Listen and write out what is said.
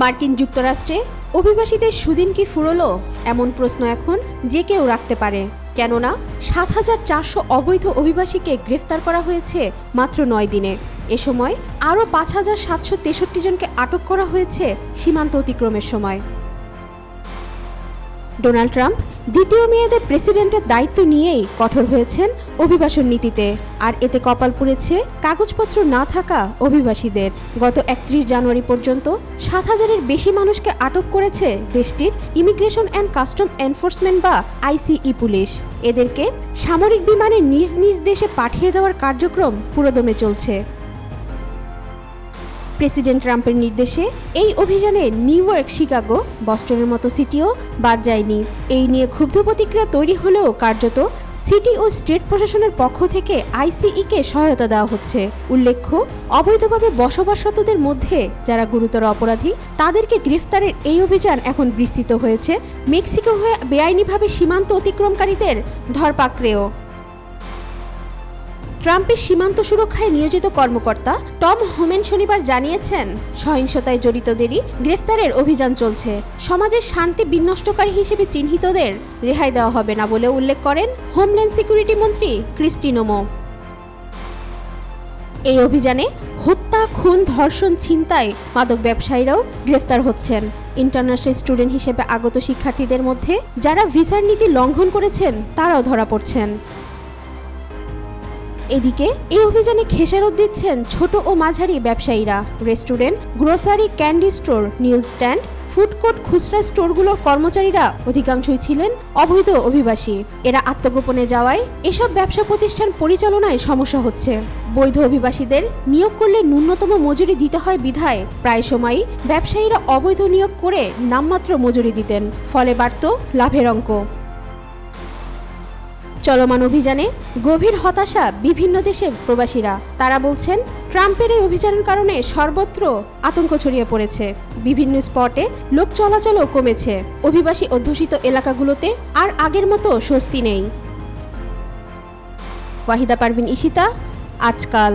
মার্কিন যুক্তরাষ্ট্রে অভিবাসীদের সুদিন কি ফুরলো এমন প্রশ্ন এখন যে কেউ রাখতে পারে, কেননা ৭,৪০০ অবৈধ অভিবাসীকে গ্রেফতার করা হয়েছে মাত্র ৯ দিনে। এ সময় আরও ৫,৭৬৩ জনকে আটক করা হয়েছে সীমান্ত অতিক্রমের সময়। ডোনাল্ড ট্রাম্প দ্বিতীয় মেয়াদে প্রেসিডেন্টের দায়িত্ব নিয়েই কঠোর হয়েছেন অভিবাসন নীতিতে, আর এতে কপাল পুড়েছে কাগজপত্র না থাকা অভিবাসীদের। গত ৩১ জানুয়ারি পর্যন্ত ৭,০০০-এর বেশি মানুষকে আটক করেছে দেশটির ইমিগ্রেশন অ্যান্ড কাস্টম এনফোর্সমেন্ট বা আইসিই পুলিশ। এদেরকে সামরিক বিমানে নিজ নিজ দেশে পাঠিয়ে দেওয়ার কার্যক্রম পুরোদমে চলছে। প্রেসিডেন্ট ট্রাম্পের নির্দেশে এই অভিযানে নিউ ইয়র্ক, শিকাগো, বস্টনের মতো সিটিও বাদ যায়নি। এই নিয়ে ক্ষুব্ধ প্রতিক্রিয়া তৈরি হলেও কার্যত সিটি ও স্টেট প্রশাসনের পক্ষ থেকে আইসিইকে সহায়তা দেওয়া হচ্ছে। উল্লেখ্য, অবৈধভাবে বসবাসরতদের মধ্যে যারা গুরুতর অপরাধী তাদেরকে গ্রেফতারের এই অভিযান এখন বিস্তৃত হয়েছে মেক্সিকো হয়ে বেআইনিভাবে সীমান্ত অতিক্রমকারীদের ধরপাকড়েও। ট্রাম্পের সীমান্ত সুরক্ষায় নিয়োজিত কর্মকর্তা টম হোমেন শনিবার জানিয়েছেন, সহিংসতায় জড়িতদেরই গ্রেফতারের অভিযান চলছে। সমাজের শান্তি বিনষ্টকারী হিসেবে চিহ্নিতদের রেহাই দেওয়া হবে না বলে উল্লেখ করেন হোমল্যান্ড সিকিউরিটি মন্ত্রী ক্রিস্টি নোমো। এই অভিযানে হত্যা, খুন, ধর্ষণ, ছিনতাই, মাদক ব্যবসায়ীরাও গ্রেফতার হচ্ছেন। ইন্টারন্যাশনাল স্টুডেন্ট হিসেবে আগত শিক্ষার্থীদের মধ্যে যারা ভিসার নীতি লঙ্ঘন করেছেন তারাও ধরা পড়ছেন। এদিকে এই অভিযানে খেসারত দিচ্ছেন ছোট ও মাঝারি ব্যবসায়ীরা। Restaurant, grocery, candy store, news stand, food court, খুচরা স্টোরগুলোর কর্মচারীরা অধিকাংশই ছিলেন অবৈধ অভিবাসী। এরা আত্মগোপনে যাওয়ায় এসব ব্যবসা প্রতিষ্ঠান পরিচালনায় সমস্যা হচ্ছে। বৈধ অভিবাসীদের নিয়োগ করলে ন্যূনতম মজুরি দিতে হয় বিধায় প্রায় সময়ই ব্যবসায়ীরা অবৈধ নিয়োগ করে নামমাত্র মজুরি দিতেন, ফলে বাড়ত লাভের অঙ্ক। চলমান অভিযানে গভীর হতাশা বিভিন্ন দেশের প্রবাসীরা। তারা বলছেন, ট্রাম্পের এই অভিযানের কারণে সর্বত্র আতঙ্ক ছড়িয়ে পড়েছে। বিভিন্ন স্পটে লোক চলাচলও কমেছে। অভিবাসী অধ্যুষিত এলাকাগুলোতে আর আগের মতো স্বস্তি নেই। ওয়াহিদা পারভিন, ঈশিতা, আজকাল।